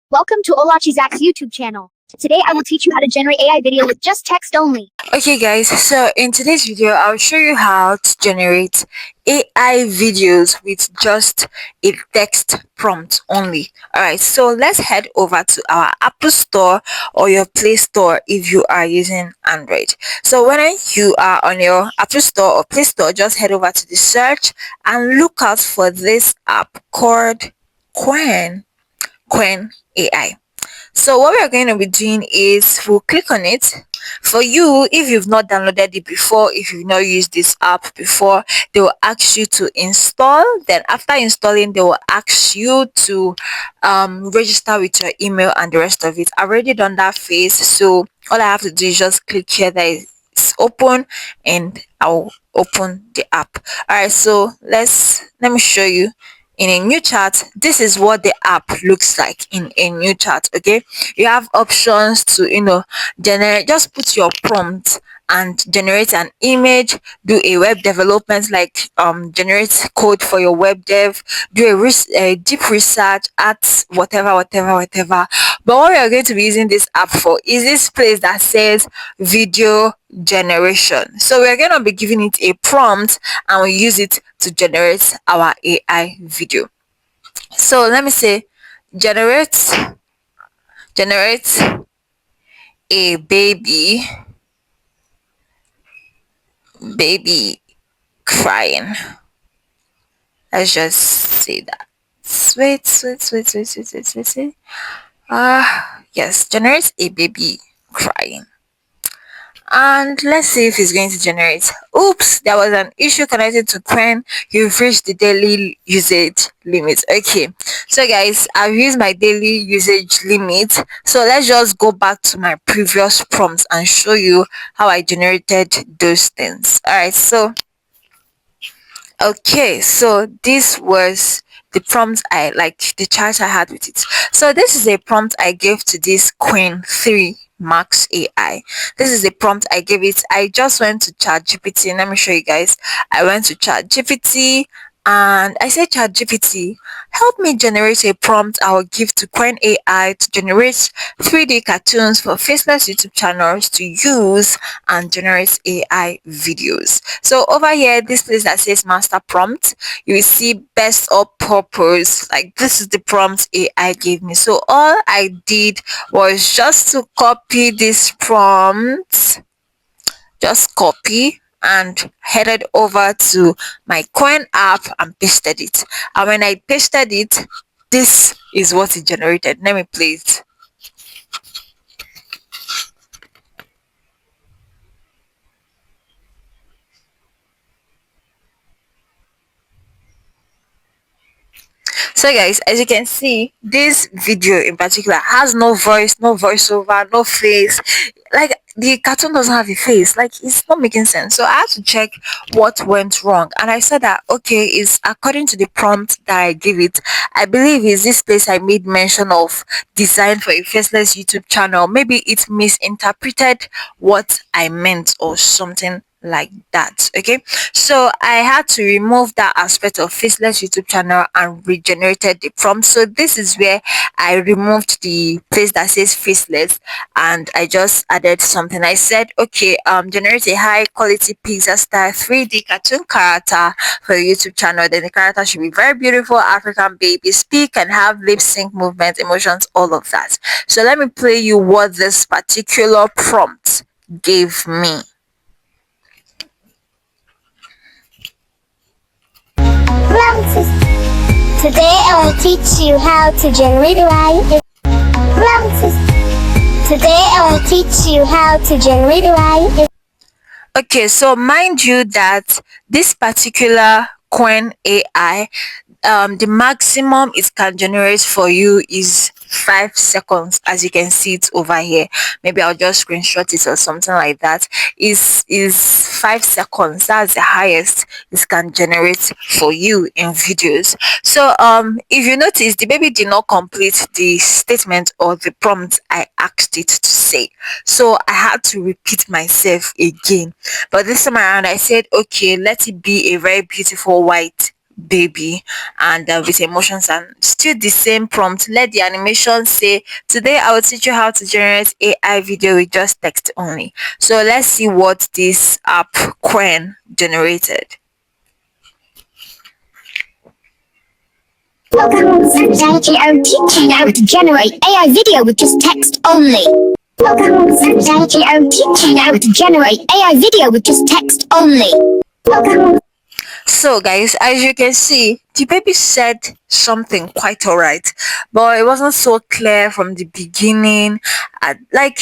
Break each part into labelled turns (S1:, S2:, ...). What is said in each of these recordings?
S1: Welcome to Olachizak's YouTube channel. Today I will teach you how to generate AI video with just text only.
S2: Okay guys, so in today's video I'll show you how to generate AI videos with just a text prompt only. Alright, so let's head over to our Apple Store or your Play Store if you are using Android. So when you are on your Apple Store or Play Store, just head over to the search and look out for this app called Quen AI. So what we're going to be doing is we'll click on it. For you, if you've not downloaded it before, if you've not used this app before, they will ask you to install. Then after installing, they will ask you to register with your email and the rest of it. I've already done that phase, so all I have to do is just click here that is open, and I'll open the app. All right, so let me show you. In a new chat, this is what the app looks like in a new chat. Okay, you have options to generate. Just put your prompt and generate an image, do a web development, like generate code for your web dev, do a deep research at whatever. But what we are going to be using this app for is this place that says video generation. So we're going to be giving it a prompt and we use it to generate our AI video. So let me say generate a baby crying. Let's just say that. Wait. Yes, generate a baby crying. And let's see if it's going to generate. Oops, there was an issue connected to Quen. You've reached the daily usage limit. Okay, so guys, I've used my daily usage limit, so let's just go back to my previous prompts and show you how I generated those things. All right, so okay, so this was the prompt I like, the charge I had with it. So this is a prompt I gave to this Queen 3 Max AI. This is the prompt I gave it. I just went to ChatGPT. Let me show you guys. I went to ChatGPT and I said, ChatGPT, help me generate a prompt I will give to Quen AI to generate 3D cartoons for faceless YouTube channels to use and generate AI videos. So over here, this place that says master prompt, you will see best of purpose. Like, this is the prompt AI gave me. So all I did was just to copy this prompt, just copy and headed over to my Quen app and pasted it. And when I pasted it, this is what it generated. Let me play it. So guys, as you can see, this video in particular has no voice, no voiceover, no face. Like, the cartoon doesn't have a face. Like, it's not making sense. So I had to check what went wrong, and I said that okay, is according to the prompt that I gave it. I believe is this place I made mention of design for a faceless YouTube channel. Maybe it misinterpreted what I meant or something like that. Okay, so I had to remove that aspect of faceless YouTube channel and regenerated the prompt. So this is where I removed the place that says faceless and I just added something. I said, okay, generate a high quality pixel style 3D cartoon character for your YouTube channel. Then the character should be very beautiful African baby, speak and have lip sync movement, emotions, all of that. So let me play you what this particular prompt gave me.
S1: Today I will teach you how to generate AI. Today I will teach you how to generate AI.
S2: Okay, so mind you that this particular Quen AI, the maximum it can generate for you is 5 seconds, as you can see it over here. Maybe I'll just screenshot it or something like that. Is 5 seconds. That's the highest it can generate for you in videos. So if you notice, the baby did not complete the statement or the prompt I asked it to say, so I had to repeat myself again. But this time around I said, okay, let it be a very beautiful white baby, and with emotions, and still the same prompt. Let the animation say, today I will teach you how to generate AI video with just text only. So let's see what this app Quen generated.
S1: Welcome. Today I'm teaching how to generate AI video with just text only. Welcome. Today I'm teaching how to generate AI video with just text only. Welcome.
S2: So guys, as you can see, the baby said something quite alright, but it wasn't so clear from the beginning. Like,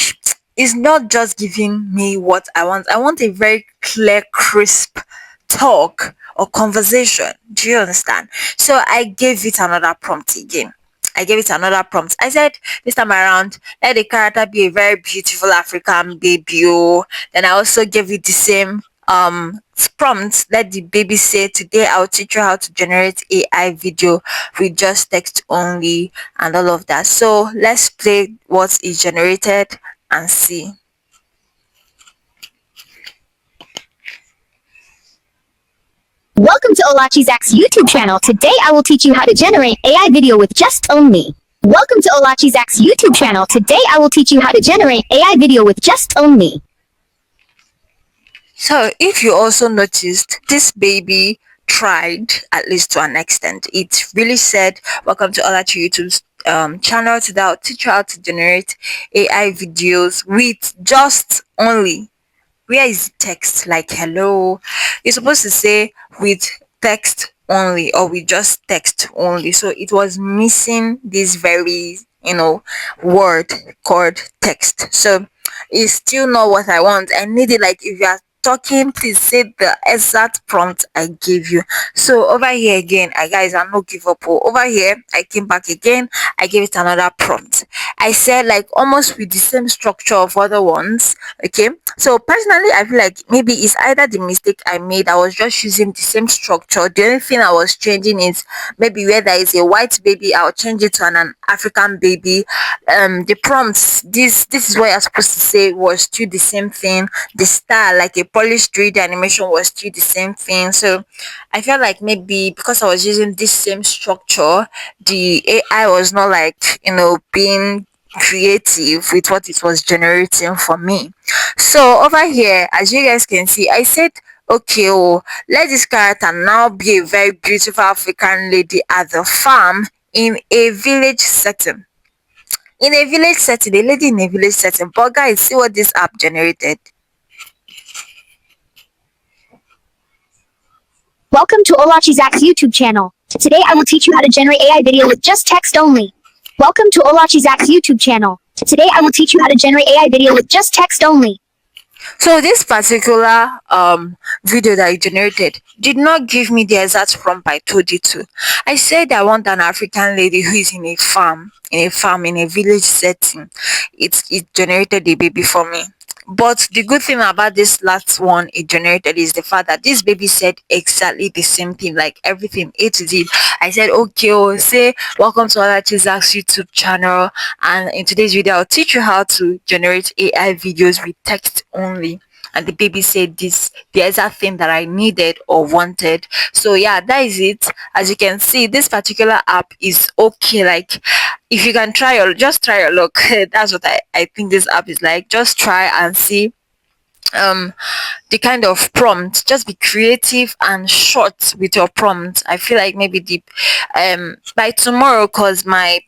S2: it's not just giving me what I want. I want a very clear, crisp talk or conversation. Do you understand? So I gave it another prompt again. I gave it another prompt. I said, this time around, let the character be a very beautiful African baby. Oh. Then I also gave it the same prompt. Let the baby say, today I'll teach you how to generate AI video with just text only, and all of that. So let's play what is generated and see.
S1: Welcome to Olachi's YouTube channel. Today I will teach you how to generate AI video with just only. Welcome to Olachi's YouTube channel. Today I will teach you how to generate AI video with just only.
S2: So if you also noticed, this baby tried, at least to an extent. It really said, welcome to Olachi YouTube's channel. Today I'll teach you how to generate AI videos with just only. Where is the text? Like, hello, you're supposed to say with text only or with just text only. So it was missing this very, word called text. So it's still not what I want. I need it. Like, if you are talking, please say the exact prompt I gave you. So over here again, I guys are not give up. Over here, I came back again. I gave it another prompt. I said, like, almost with the same structure of other ones. Okay, so personally I feel like maybe it's either the mistake I made. I was just using the same structure. The only thing I was changing is maybe where there is a white baby, I'll change it to an African baby. The prompts, this is what you're supposed to say, was still the same thing. The style, like a polished 3D animation, was still the same thing. So I felt like maybe because I was using this same structure, the AI was not like, being creative with what it was generating for me. So over here, as you guys can see, I said, okay, oh, let this character now be a very beautiful African lady at the farm in a village setting. In a village setting, a lady in a village setting. But guys, see what this app generated.
S1: Welcome to Olachi's YouTube channel. Today I will teach you how to generate AI video with just text only. Welcome to Olachi's YouTube channel. Today I will teach you how to generate AI video with just text only.
S2: So this particular video that I generated did not give me the exact prompt I told you to. I said I want an African lady who is in a farm, in a village setting. It generated a baby for me. But the good thing about this last one it generated is the fact that this baby said exactly the same thing, like everything A to Z. I said, okay, oh, say welcome to Olachi's YouTube channel, and in today's video I'll teach you how to generate AI videos with text only. And the baby said this, the exact thing that I needed or wanted. So yeah, that is it. As you can see, this particular app is okay. Like, if you can just try your luck. That's what I think this app is like. Just try and see the kind of prompt. Just be creative and short with your prompt. I feel like maybe the by tomorrow, because my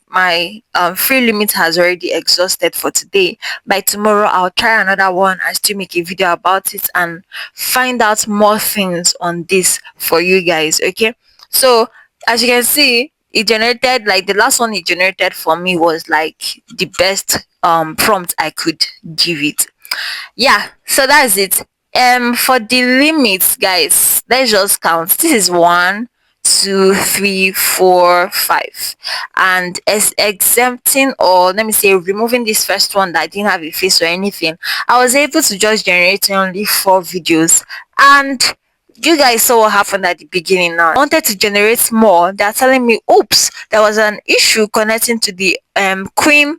S2: free limit has already exhausted for today. By tomorrow I'll try another one and still make a video about it and find out more things on this for you guys. Okay, so as you can see, it generated, like, the last one it generated for me was like the best prompt I could give it. Yeah, so that's it. For the limits, guys, let's just count. This is 1, 2, 3, 4, 5, and as exempting, or let me say removing this first one that didn't have a face or anything, I was able to just generate only 4 videos. And you guys saw what happened at the beginning. Now I wanted to generate more. They're telling me, oops, there was an issue connecting to the Queen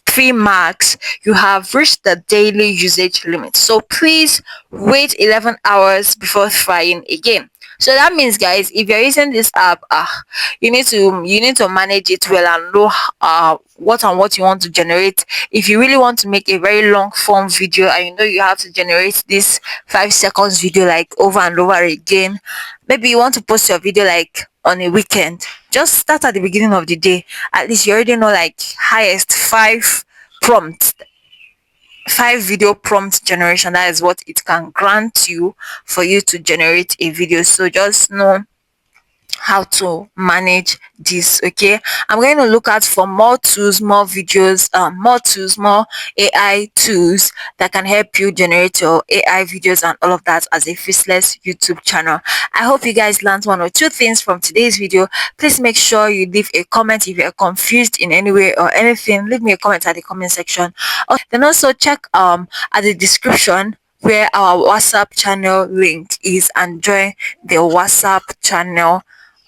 S2: 3 Max. You have reached the daily usage limit, so please wait 11 hours before trying again. So that means, guys, if you're using this app, you need to manage it well and know what you want to generate. If you really want to make a very long form video and you know you have to generate this 5 seconds video like over and over again, maybe you want to post your video like on a weekend, just start at the beginning of the day. At least you already know like highest prompts 5 video prompt generation. That is what it can grant you for you to generate a video. So just know how to manage this. Okay, I'm going to look out for more tools, more videos, more AI tools that can help you generate your AI videos and all of that as a faceless YouTube channel. I hope you guys learned one or two things from today's video. Please make sure you leave a comment. If you're confused in any way or anything, leave me a comment at the comment section. Then also check at the description where our WhatsApp channel link is and join the WhatsApp channel,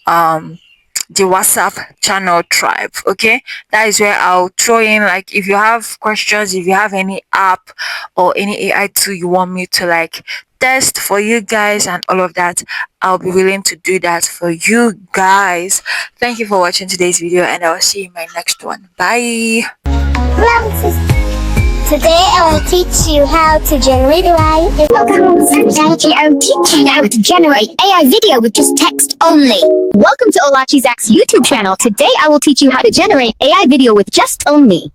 S2: the WhatsApp channel tribe. Okay, that is where I'll throw in, like, if you have questions, if you have any app or any AI tool you want me to like test for you guys and all of that, I'll be willing to do that for you guys. Thank you for watching today's video, and I'll see you in my next one. Bye.
S1: Today I will teach you how to generate AI. Welcome to I will teach you how to generate AI video with just text only. Welcome to Olachi Zach's YouTube channel. Today I will teach you how to generate AI video with just only